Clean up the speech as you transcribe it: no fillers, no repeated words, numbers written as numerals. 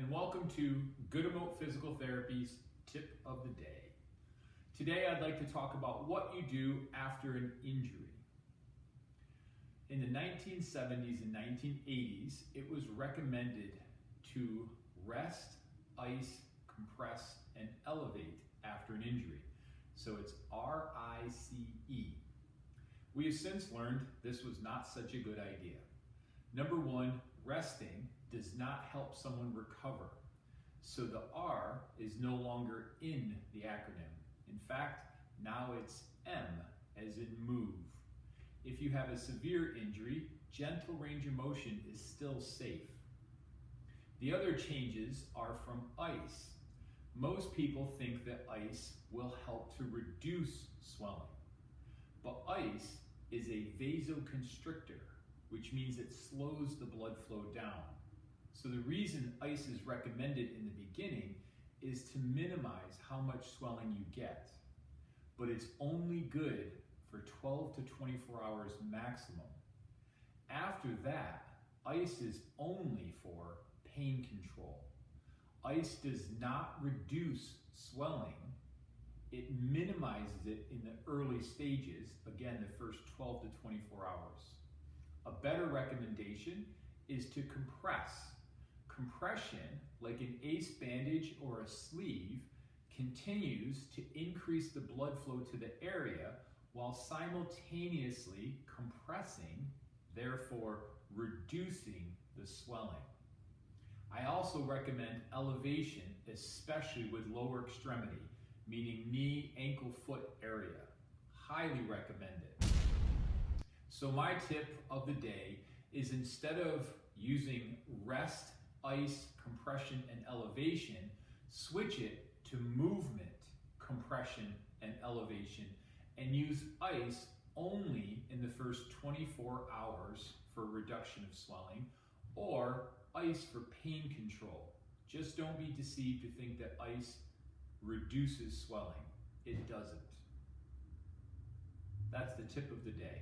and welcome to Good Emote Physical Therapy's Tip of the Day. Today I'd like to talk about what you do after an injury. In the 1970s and 1980s, it was recommended to rest, ice, compress, and elevate after an injury. So it's RICE. We have since learned this was not such a good idea. Number one, resting does not help someone recover. So the R is no longer in the acronym. In fact, now it's M as in move. If you have a severe injury, gentle range of motion is still safe. The other changes are from ice. Most people think that ice will help to reduce swelling, but ice is a vasoconstrictor, which means it slows the blood flow down. So the reason ice is recommended in the beginning is to minimize how much swelling you get, but it's only good for 12 to 24 hours maximum. After that, ice is only for pain control. Ice does not reduce swelling. It minimizes it in the early stages, again, the first 12 to 24 hours. A better recommendation is to compress. Compression, like an ACE bandage or a sleeve, continues to increase the blood flow to the area while simultaneously compressing, therefore reducing the swelling. I also recommend elevation, especially with lower extremity, meaning knee, ankle, foot area. Highly recommend it. So my tip of the day is, instead of using rest, ice, compression, and elevation, switch it to movement, compression, and elevation, and use ice only in the first 24 hours for reduction of swelling, or ice for pain control. Just don't be deceived to think that ice reduces swelling. It doesn't. That's the tip of the day.